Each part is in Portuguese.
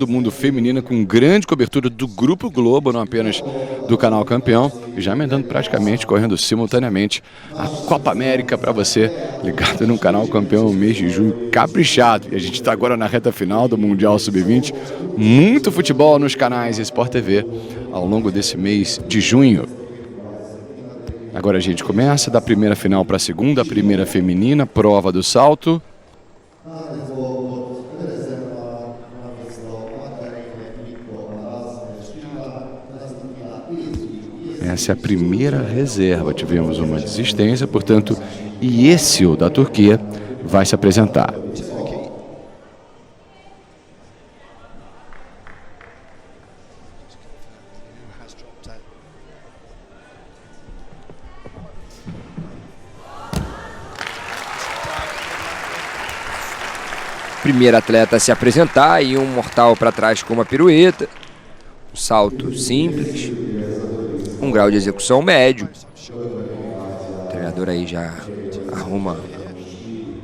do mundo feminino com grande cobertura do Grupo Globo, não apenas do Canal Campeão, e já emendando praticamente, correndo simultaneamente a Copa América para você, ligado no Canal Campeão no mês de junho, caprichado. E a gente está agora na reta final do Mundial Sub-20, muito futebol nos canais Sport TV ao longo desse mês de junho. Agora a gente começa da primeira final para a segunda, a primeira feminina, prova do salto. Essa é a primeira reserva. Tivemos uma desistência, portanto, Yesio da Turquia vai se apresentar. Primeiro atleta a se apresentar e um mortal para trás com uma pirueta. Um salto simples. Um grau de execução médio. O treinador aí já arruma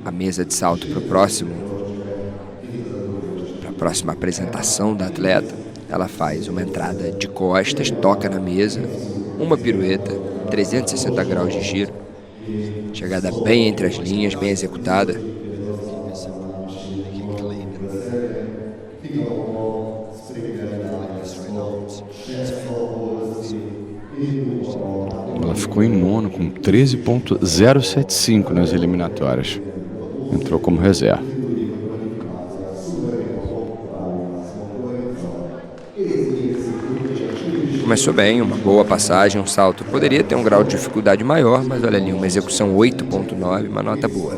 a mesa de salto para a próxima apresentação da atleta. Ela faz uma entrada de costas, toca na mesa, uma pirueta, 360 graus de giro. Chegada bem entre as linhas, bem executada. Ela ficou em nono com 13.075 nas eliminatórias. Entrou como reserva. Começou bem, uma boa passagem, um salto. Poderia ter um grau de dificuldade maior, mas olha ali, uma execução 8.9, uma nota boa.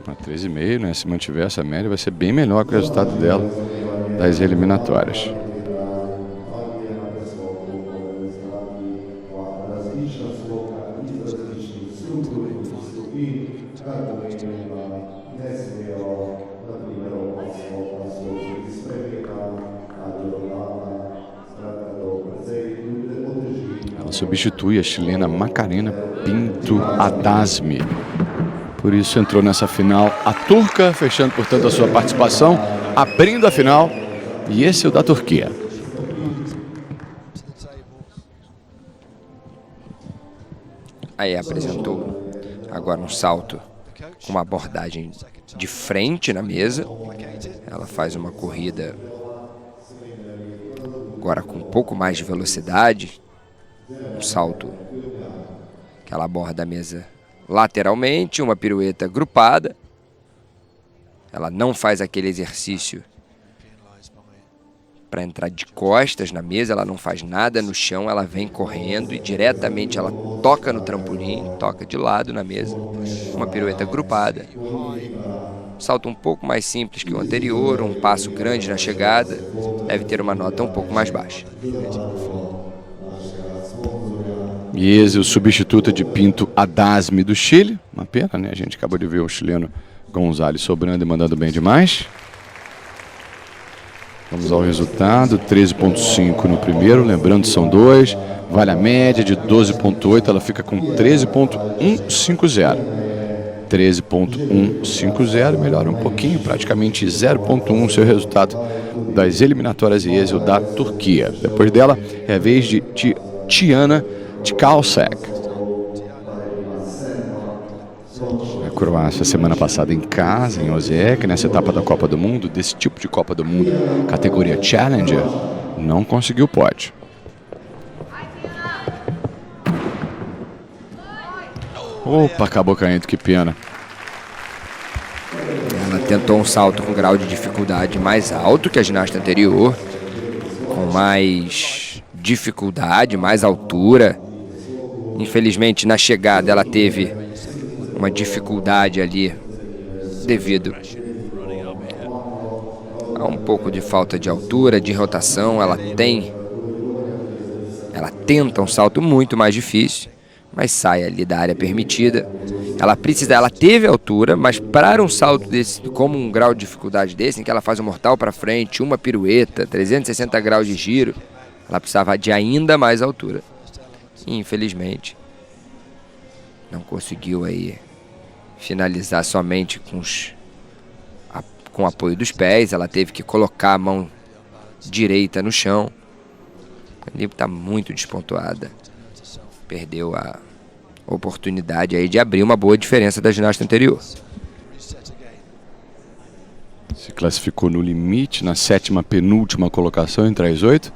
Uma 13,5, né? Se mantiver essa média, vai ser bem melhor que o resultado dela das eliminatórias. Ela substitui a chilena Macarena Pinto Adasmi. Por isso entrou nessa final a turca, fechando, portanto, a sua participação, abrindo a final, e esse é o da Turquia. Aí apresentou agora um salto com uma abordagem de frente na mesa. Ela faz uma corrida agora com um pouco mais de velocidade. Um salto que ela aborda a mesa lateralmente, uma pirueta grupada. Ela não faz aquele exercício para entrar de costas na mesa, ela não faz nada no chão, ela vem correndo e diretamente ela toca no trampolim, toca de lado na mesa, uma pirueta grupada. Salto um pouco mais simples que o anterior, um passo grande na chegada, deve ter uma nota um pouco mais baixa. E esse é o substituto de Pinto Adasmi do Chile. Uma pena, né? A gente acabou de ver o chileno Gonzalez sobrando e mandando bem demais. Vamos ao resultado, 13.5 no primeiro, lembrando são dois. Vale a média de 12.8, ela fica com 13.150. 13.150, melhora um pouquinho, praticamente 0.1 seu resultado das eliminatórias e êxito da Turquia. Depois dela é a vez de Tiana Tkalsek. A Croácia semana passada em casa, em Osijek, nessa etapa da Copa do Mundo, desse tipo de Copa do Mundo, categoria Challenger, não conseguiu pódio. Opa, acabou caindo, que pena. Ela tentou um salto com grau de dificuldade mais alto que a ginasta anterior, com mais dificuldade, mais altura. Infelizmente, na chegada, ela teve uma dificuldade ali devido a um pouco de falta de altura, de rotação. Ela tenta um salto muito mais difícil, mas sai ali da área permitida. Ela teve altura, mas para um salto desse, como um grau de dificuldade desse, em que ela faz um mortal para frente, uma pirueta, 360 graus de giro, ela precisava de ainda mais altura. E, infelizmente, não conseguiu aí finalizar somente com o apoio dos pés, ela teve que colocar a mão direita no chão. Ali está muito despontuada. Perdeu a oportunidade aí de abrir uma boa diferença da ginasta anterior. Se classificou no limite, na 7ª penúltima colocação entre as 8,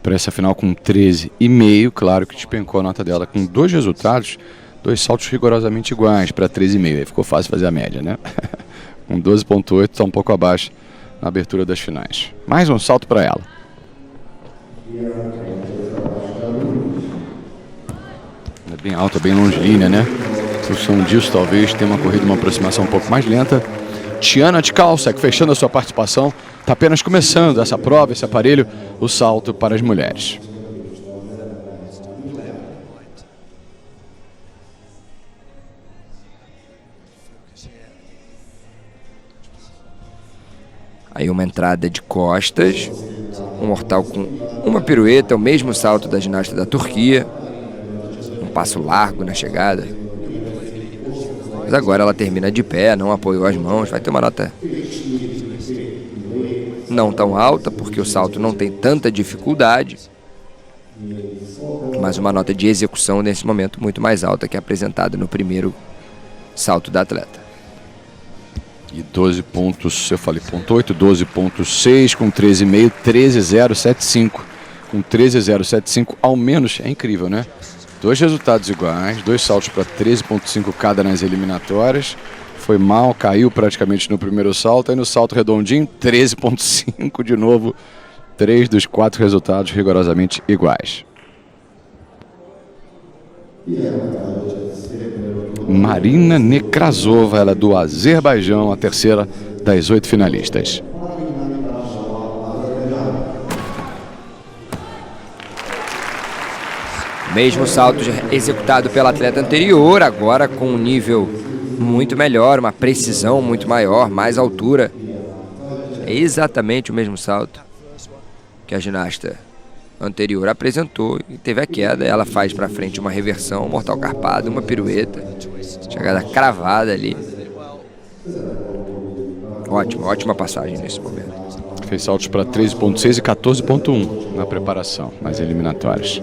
para essa final com 13,5. Claro que despencou a nota dela com 2 resultados, 2 saltos rigorosamente iguais para 13,5. Aí ficou fácil fazer a média, né? Com 12,8, está um pouco abaixo na abertura das finais. Mais um salto para ela. É bem alta, bem longilínea, né? Em função disso, talvez tenha uma corrida, uma aproximação um pouco mais lenta. Tiana Tkalsek, fechando a sua participação, está apenas começando essa prova, esse aparelho, o salto para as mulheres. Aí uma entrada de costas, um mortal com uma pirueta, o mesmo salto da ginasta da Turquia, um passo largo na chegada. Mas agora ela termina de pé, não apoiou as mãos, vai ter uma nota não tão alta, porque o salto não tem tanta dificuldade, mas uma nota de execução nesse momento muito mais alta que a apresentada no primeiro salto da atleta. E 12 pontos, eu falei ponto 8, 12,6 com 13,5, 13,075. Com 13,075 ao menos, é incrível, né? 2 resultados iguais, 2 saltos para 13,5 cada nas eliminatórias. Foi mal, caiu praticamente no primeiro salto, aí no salto redondinho, 13,5 de novo. 3 dos 4 resultados rigorosamente iguais. Marina Nekrasova, ela é do Azerbaijão, a terceira das 8 finalistas. Mesmo salto executado pela atleta anterior, agora com um nível muito melhor, uma precisão muito maior, mais altura. É exatamente o mesmo salto que a ginasta anterior apresentou e teve a queda. Ela faz para frente uma reversão, um mortal carpado, uma pirueta, chegada cravada ali. Ótima passagem nesse momento. Fez saltos para 13,6 e 14,1 na preparação, nas eliminatórias.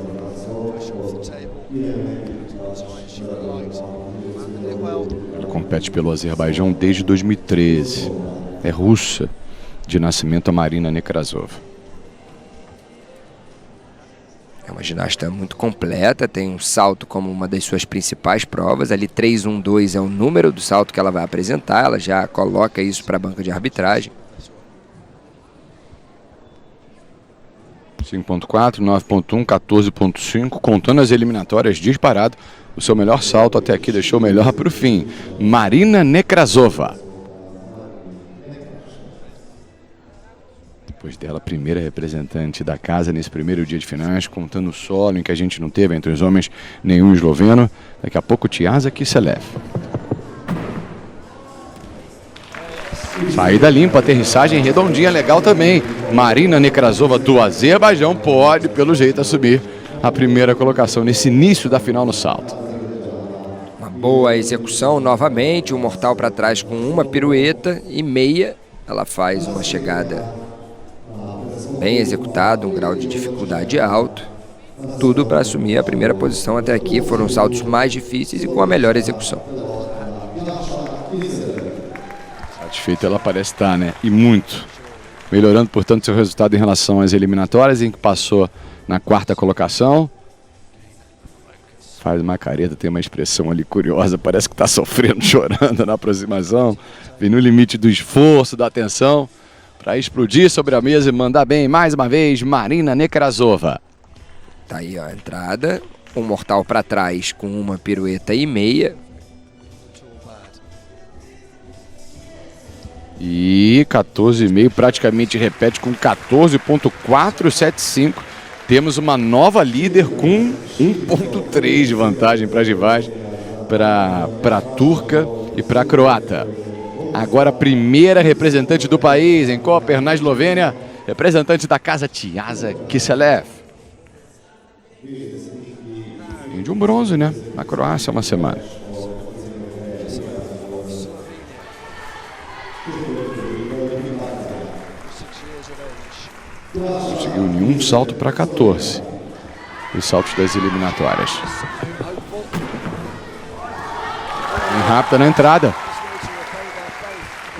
Ela compete pelo Azerbaijão desde 2013. É russa de nascimento, a Marina Nekrasova. É uma ginasta muito completa, tem um salto como uma das suas principais provas. Ali 3,12 é o número do salto que ela vai apresentar, ela já coloca isso para a banca de arbitragem. 5,4, 9,1, 14,5, contando as eliminatórias, disparado. O seu melhor salto até aqui deixou o melhor para o fim. Marina Nekrasova. Depois dela, primeira representante da casa nesse primeiro dia de finais, contando o solo em que a gente não teve entre os homens nenhum esloveno. Daqui a pouco, Tiaza Kiselev. Saída limpa, aterrissagem redondinha, legal também. Marina Nekrasova do Azerbaijão pode, pelo jeito, assumir a primeira colocação nesse início da final no salto. Uma boa execução novamente, um mortal para trás com uma pirueta e meia. Ela faz uma chegada bem executada, um grau de dificuldade alto. Tudo para assumir a primeira posição até aqui. Foram saltos mais difíceis e com a melhor execução. Satisfeita ela parece estar, né? E muito. Melhorando, portanto, seu resultado em relação às eliminatórias, em que passou na 4ª colocação. Faz uma careta, tem uma expressão ali curiosa, parece que está sofrendo, chorando na aproximação. Vem no limite do esforço, da atenção, para explodir sobre a mesa e mandar bem mais uma vez, Marina Nekrasova. Tá aí ó, a entrada, um mortal para trás com uma pirueta e meia. E 14,5, praticamente repete com 14,475. Temos uma nova líder com 1,3 de vantagem para a Givaj, para a turca e para a croata. Agora a primeira representante do país em Koper, na Eslovênia, representante da casa, Tiaza Kiselev. E de um bronze, né? Na Croácia, uma semana. Conseguiu nenhum salto para 14. Os saltos das eliminatórias. Bem rápida na entrada.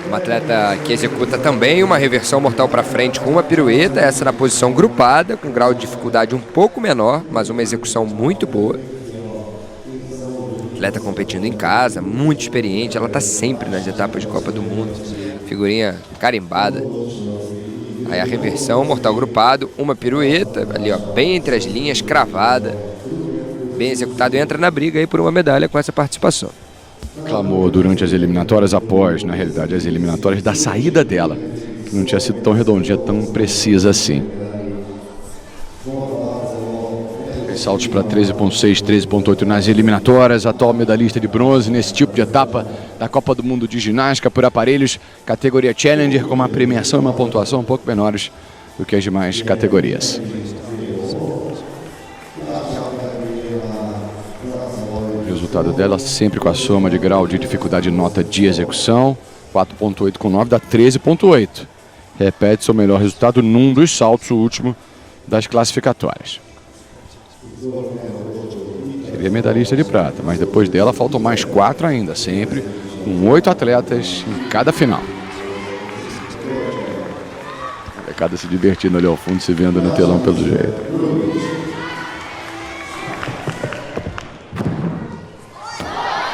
Uma atleta que executa também uma reversão mortal para frente com uma pirueta, essa na posição grupada, com grau de dificuldade um pouco menor, mas uma execução muito boa. Atleta competindo em casa, muito experiente, ela está sempre nas etapas de Copa do Mundo. Figurinha carimbada. Aí a reversão, mortal grupado, uma pirueta, ali ó, bem entre as linhas, cravada. Bem executado, entra na briga aí por uma medalha com essa participação. Clamou durante as eliminatórias após, na realidade, as eliminatórias da saída dela, que não tinha sido tão redondinha, tão precisa assim. Saltos para 13.6, 13.8 nas eliminatórias, atual medalhista de bronze nesse tipo de etapa da Copa do Mundo de Ginástica por aparelhos, categoria Challenger, com uma premiação e uma pontuação um pouco menores do que as demais categorias. O resultado dela sempre com a soma de grau de dificuldade e nota de execução, 4.8 com 9 dá 13.8. Repete seu melhor resultado num dos saltos, o último das classificatórias. Seria medalhista de prata, mas depois dela faltam mais 4 ainda, sempre com 8 atletas em cada final. A molecada se divertindo ali ao fundo, se vendo no telão pelo jeito.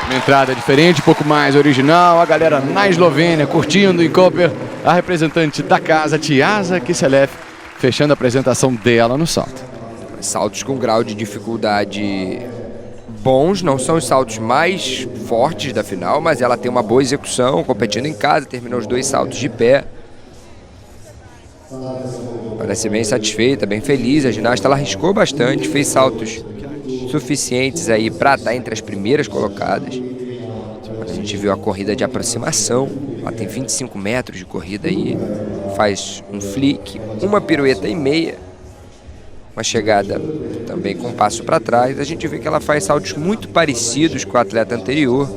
Uma entrada diferente, um pouco mais original, a galera na Eslovênia curtindo em Koper, a representante da casa, Tiaza Kiselev, fechando a apresentação dela no salto. Saltos com grau de dificuldade bons, não são os saltos mais fortes da final, mas ela tem uma boa execução, competindo em casa, terminou os 2 saltos de pé. Parece bem satisfeita, bem feliz. A ginasta ela arriscou bastante, fez saltos suficientes aí para estar entre as primeiras colocadas. A gente viu a corrida de aproximação, ela tem 25 metros de corrida aí, faz um flick, uma pirueta e meia. Uma chegada também com um passo para trás. A gente vê que ela faz saltos muito parecidos com a atleta anterior,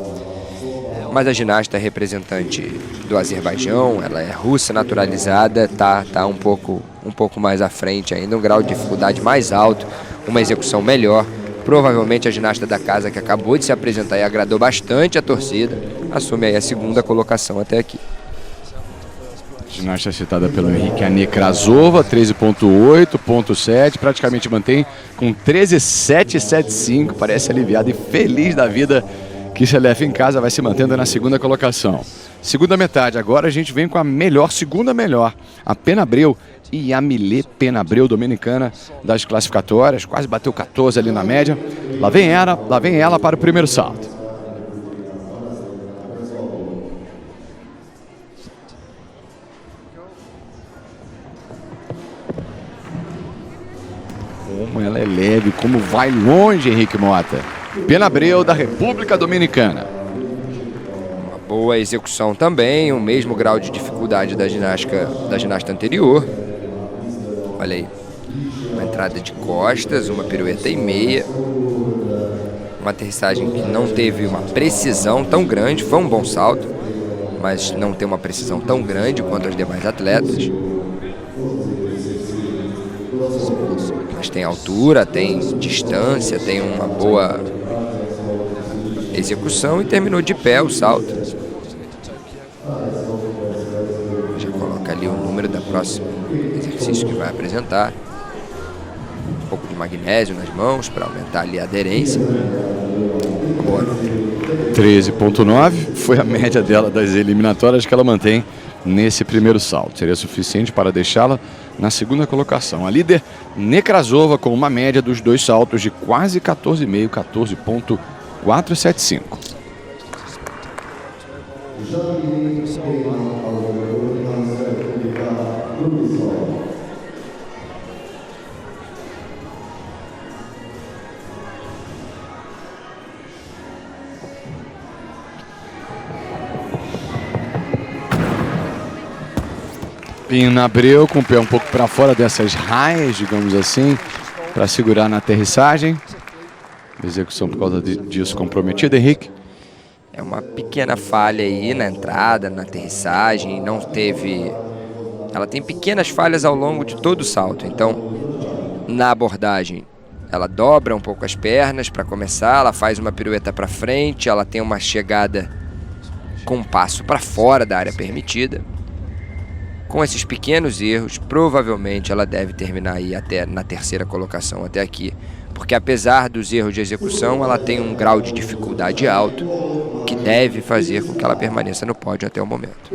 mas a ginasta é representante do Azerbaijão, ela é russa naturalizada, tá um pouco mais à frente ainda, um grau de dificuldade mais alto, uma execução melhor. Provavelmente a ginasta da casa, que acabou de se apresentar e agradou bastante a torcida, assume aí a segunda colocação até aqui. Ginasta citada pelo Henrique, a Nekrasova, 13.8.7, praticamente mantém com 13.775, parece aliviada e feliz da vida. Kiselev em casa vai se mantendo na segunda colocação. Segunda metade, agora a gente vem com a segunda melhor, a Penabreu e a Milé Penabreu, dominicana das classificatórias, quase bateu 14 ali na média. Lá vem ela para o primeiro salto. Como ela é leve, como vai longe, Henrique Mota. Penabreu, da República Dominicana. Uma boa execução também, o mesmo grau de dificuldade da ginasta anterior. Olha aí, uma entrada de costas, uma pirueta e meia. Uma aterrissagem que não teve uma precisão tão grande, foi um bom salto, mas não tem uma precisão tão grande quanto as demais atletas. Mas tem altura, tem distância, tem uma boa execução e terminou de pé o salto. Já coloca ali o número da próxima exercício que vai apresentar. Um pouco de magnésio nas mãos para aumentar ali a aderência. Uma boa nota. 13.9 foi a média dela das eliminatórias que ela mantém nesse primeiro salto. Seria suficiente para deixá-la na segunda colocação. A líder, Nekrasova, com uma média dos 2 saltos de quase 14,5, 14.475. Penabreu com o pé um pouco para fora dessas raias, digamos assim, para segurar na aterrissagem. Execução por causa disso comprometida, Henrique. É uma pequena falha aí na entrada, na aterrissagem, não teve ela tem pequenas falhas ao longo de todo o salto. Então, na abordagem, ela dobra um pouco as pernas para começar, ela faz uma pirueta para frente, ela tem uma chegada com um passo para fora da área permitida. Com esses pequenos erros, provavelmente ela deve terminar aí até na terceira colocação, até aqui. Porque apesar dos erros de execução, ela tem um grau de dificuldade alto, que deve fazer com que ela permaneça no pódio até o momento.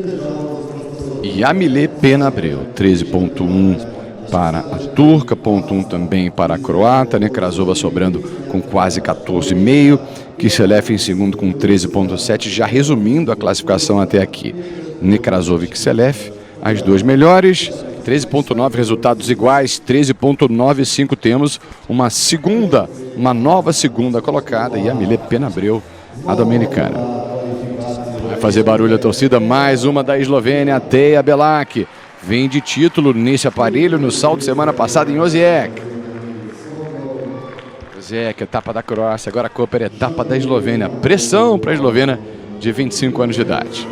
Yamile Penabreu, 13.1 para a turca, 0.1 também para a croata. Nekrasova sobrando com quase 14,5. Kiselev em segundo com 13.7. Já resumindo a classificação até aqui, Nekrasova e Kiselev, as duas melhores. 13.9 resultados iguais, 13.95 temos uma nova segunda colocada, Yamile Penabreu, a dominicana. Vai fazer barulho a torcida, mais uma da Eslovênia, Teja Belak. Vem de título nesse aparelho no salto semana passada em Osijek. Osijek, etapa da Croácia, agora Koper, etapa da Eslovênia. Pressão para a Eslovênia de 25 anos de idade.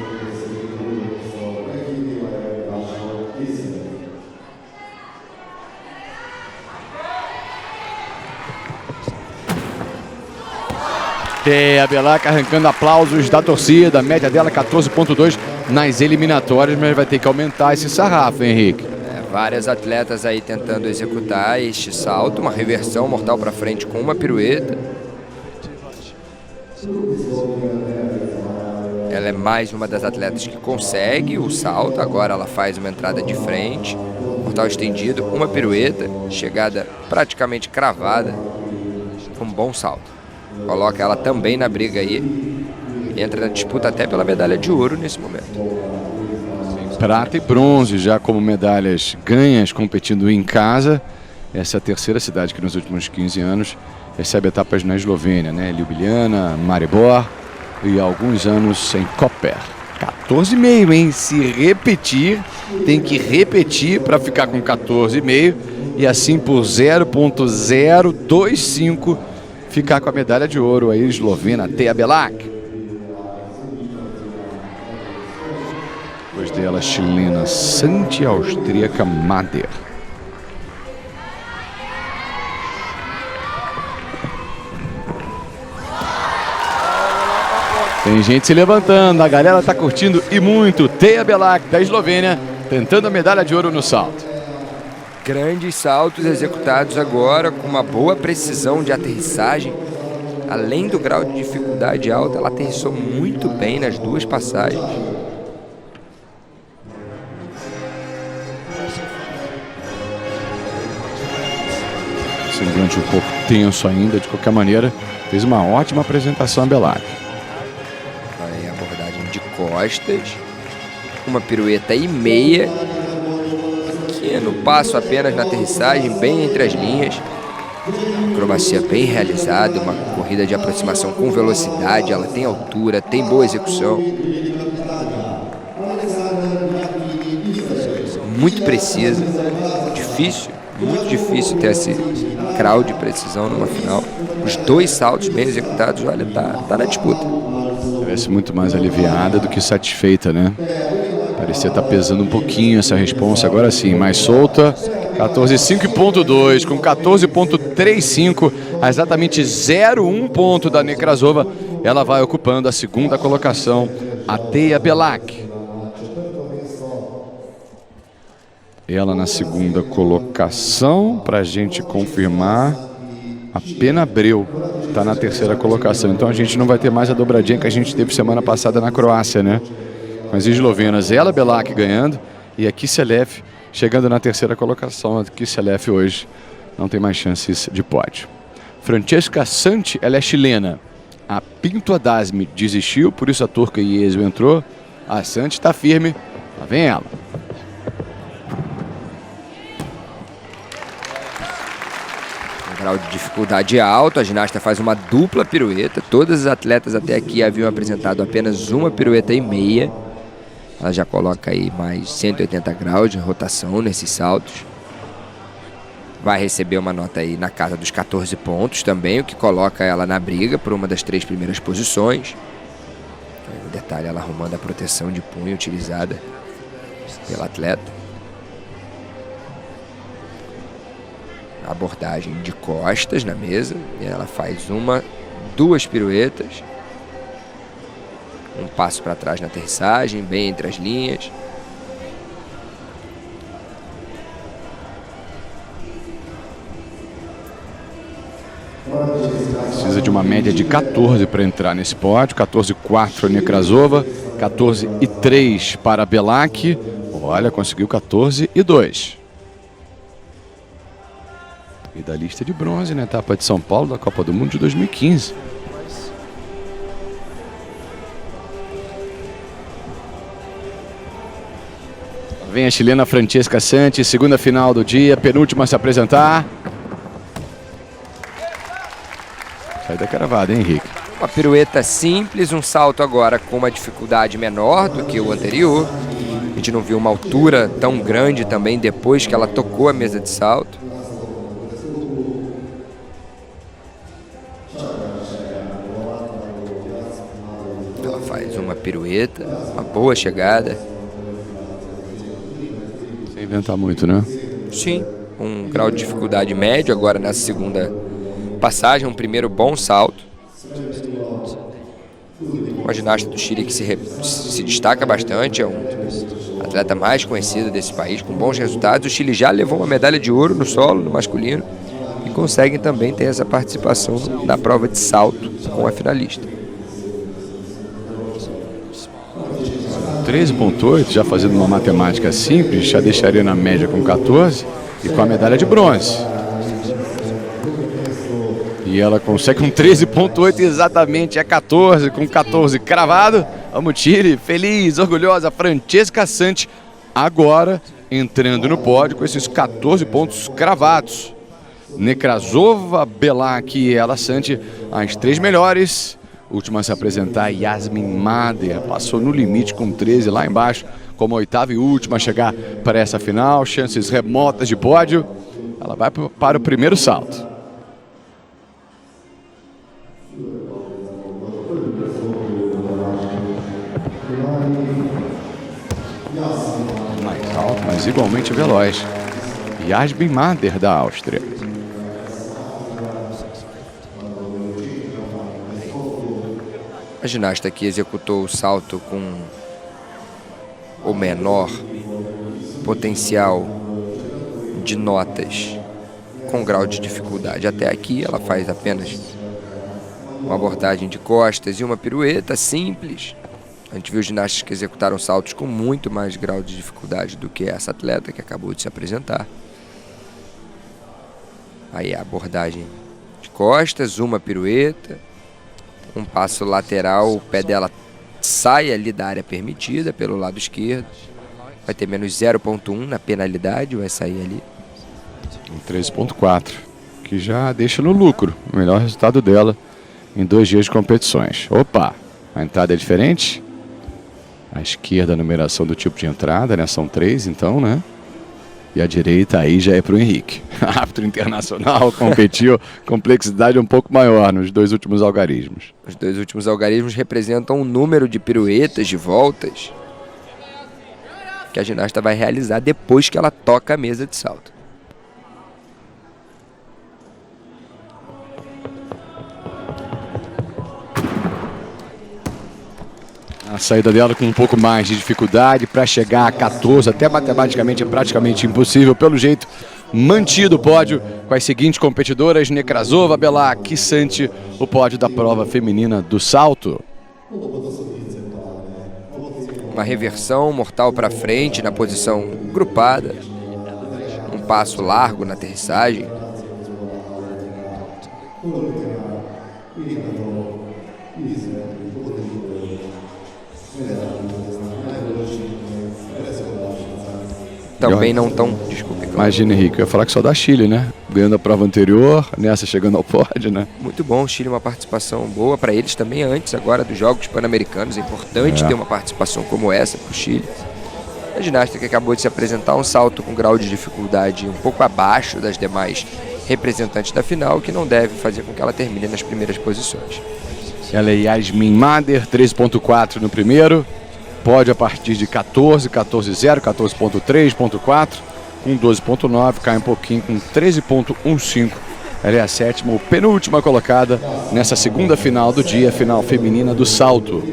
Teja Belak arrancando aplausos da torcida, a média dela 14.2 nas eliminatórias, mas vai ter que aumentar esse sarrafo, Henrique. Várias atletas aí tentando executar este salto, uma reversão mortal para frente com uma pirueta. Ela é mais uma das atletas que consegue o salto, agora ela faz uma entrada de frente, mortal estendido, uma pirueta, chegada praticamente cravada, um bom salto. Coloca ela também na briga aí. Entra na disputa até pela medalha de ouro nesse momento. Prata e bronze já como medalhas ganhas competindo em casa. Essa é a terceira cidade que nos últimos 15 anos recebe etapas na Eslovênia, né? Ljubljana, Maribor e há alguns anos em Koper. 14,5, hein? Se repetir, tem que repetir para ficar com 14,5 e assim por 0.025 ficar com a medalha de ouro aí, eslovena, Teja Belak. Depois dela, chilena, Santi, austríaca, Mader. Tem gente se levantando, a galera tá curtindo e muito. Teja Belak, da Eslovênia, tentando a medalha de ouro no salto. Grandes saltos executados agora com uma boa precisão de aterrissagem. Além do grau de dificuldade alta, ela aterrissou muito bem nas duas passagens. Semblante um pouco tenso ainda, de qualquer maneira, fez uma ótima apresentação a Belak. Aí a abordagem de costas, uma pirueta e meia. No passo apenas na aterrissagem, bem entre as linhas. Acrobacia bem realizada, uma corrida de aproximação com velocidade, ela tem altura, tem boa execução. Muito precisa, difícil, muito difícil ter esse grau de precisão numa final. Os dois saltos bem executados, olha, tá na disputa. Parece muito mais aliviada do que satisfeita, né? Parecia estar pesando um pouquinho essa responsa, agora sim, mais solta. 14,5.2 com 14.35, a exatamente 0,1 ponto da Nekrasova. Ela vai ocupando a segunda colocação, a Teja Belak. Ela na segunda colocação, para a gente confirmar, a Penabreu está na terceira colocação. Então a gente não vai ter mais a dobradinha que a gente teve semana passada na Croácia, né? As eslovenas, ela, Belak ganhando e a Kiselev chegando na terceira colocação. A Kiselev hoje não tem mais chances de pódio. Francesca Santi, ela é chilena. A Pinto Adasmi desistiu, por isso a turca Ieso entrou. A Santi está firme, lá vem ela. Um grau de dificuldade alto, a ginasta faz uma dupla pirueta. Todas as atletas até aqui haviam apresentado apenas uma pirueta e meia. Ela já coloca aí mais 180 graus de rotação nesses saltos. Vai receber uma nota aí na casa dos 14 pontos também, o que coloca ela na briga por uma das 3 primeiras posições. Um detalhe, ela arrumando a proteção de punho utilizada pela atleta. abordagem de costas na mesa. E ela faz 2 piruetas. Um passo para trás na aterrissagem, bem entre as linhas. Precisa de uma média de 14 para entrar nesse pódio. 14,4 Nekrasova, 14,3 para Belak. Olha, conseguiu 14,2. Medalhista de bronze na etapa de São Paulo da Copa do Mundo de 2015. Vem a chilena Francesca Santos, segunda final do dia, penúltima a se apresentar. Saída cravada, hein, Henrique? Uma pirueta simples, um salto agora com uma dificuldade menor do que o anterior. A gente não viu uma altura tão grande também depois que ela tocou a mesa de salto. Ela faz uma pirueta, uma boa chegada. Sem inventar muito, né? Sim, um grau de dificuldade médio agora nessa segunda passagem, um primeiro bom salto. Uma ginasta do Chile que se destaca bastante, é um atleta mais conhecido desse país, com bons resultados. O Chile já levou uma medalha de ouro no solo, no masculino, e conseguem também ter essa participação na prova de salto com a finalista. 13,8, já fazendo uma matemática simples, já deixaria na média com 14 e com a medalha de bronze. E ela consegue um 13,8 exatamente, é 14, com 14 cravado. Vamos, Chile, feliz, orgulhosa, Francesca Santos, agora entrando no pódio com esses 14 pontos cravados. Nekrasova, Belak e ela, Santos, as 3 melhores. Última a se apresentar, Yasmin Mader, passou no limite com 13 lá embaixo, como oitava e última a chegar para essa final, chances remotas de pódio. Ela vai para o primeiro salto. Mais alto, mas igualmente veloz. Yasmin Mader, da Áustria. A ginasta que executou o salto com o menor potencial de notas com grau de dificuldade. Até aqui ela faz apenas uma abordagem de costas e uma pirueta simples. A gente viu ginastas que executaram saltos com muito mais grau de dificuldade do que essa atleta que acabou de se apresentar. Aí a abordagem de costas, uma pirueta, um passo lateral, o pé dela sai ali da área permitida pelo lado esquerdo. Vai ter menos 0,1 na penalidade, vai sair ali. 13,4, que já deixa no lucro o melhor resultado dela em 2 dias de competições. Opa, a entrada é diferente. À esquerda a numeração do tipo de entrada, né? São 3, então, né? E a direita aí já é para o Henrique. Árbitro internacional, competiu, complexidade um pouco maior nos 2 últimos algarismos. Os 2 últimos algarismos representam o número de piruetas, de voltas, que a ginasta vai realizar depois que ela toca a mesa de salto. A saída dela com um pouco mais de dificuldade para chegar a 14, até matematicamente é praticamente impossível. Pelo jeito, mantido o pódio com as seguintes competidoras: Nekrasova, Belak e Santos, o pódio da prova feminina do salto. Uma reversão mortal para frente na posição grupada. Um passo largo na aterrissagem. Também não tão... Desculpe. Imagina, Henrique, eu ia falar que só da Chile, né? Ganhando a prova anterior, nessa chegando ao pódio, né? Muito bom, o Chile, uma participação boa para eles também antes agora dos Jogos Pan-Americanos. É importante ter uma participação como essa para o Chile. A ginasta que acabou de se apresentar, um salto com grau de dificuldade um pouco abaixo das demais representantes da final, que não deve fazer com que ela termine nas primeiras posições. Ela é Yasmin Mader, 13,4 no primeiro. Pódio a partir de 14, 14,0, 14,3, 14,4. com 12,9, cai um pouquinho com 13,15. Ela é a sétima ou penúltima colocada nessa segunda final do dia, final feminina do salto.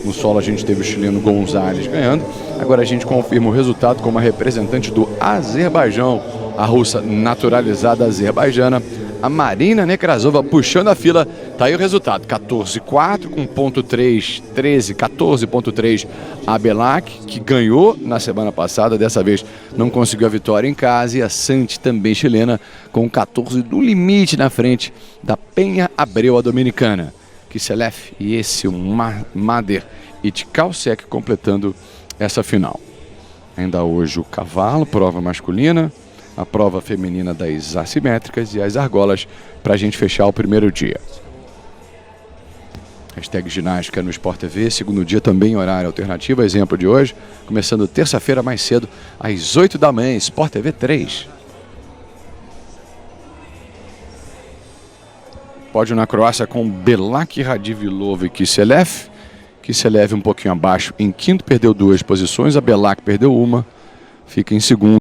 No solo a gente teve o chileno Gonzalez ganhando. Agora a gente confirma o resultado como a representante do Azerbaijão, a russa naturalizada azerbaijana, a Marina Nekrasova, puxando a fila. Tá aí o resultado, 14,4 com ponto 3, 13, 14,3 a Belak, que ganhou na semana passada, dessa vez não conseguiu a vitória em casa, e a Santi, também chilena, com 14 do limite na frente da Penha Abreu, a dominicana. Kiselev e esse o Mader Itkalsek completando essa final. Ainda hoje o cavalo, prova masculina, a prova feminina das assimétricas e as argolas para a gente fechar o primeiro dia. Hashtag ginástica no Sport TV, segundo dia também horário alternativo, exemplo de hoje, começando terça-feira mais cedo, às 8 da manhã, Sport TV 3. Pódio na Croácia com Belak, Radivilova e Kiselev. Kiselev um pouquinho abaixo em quinto, perdeu 2 posições, a Belak perdeu uma, fica em segundo.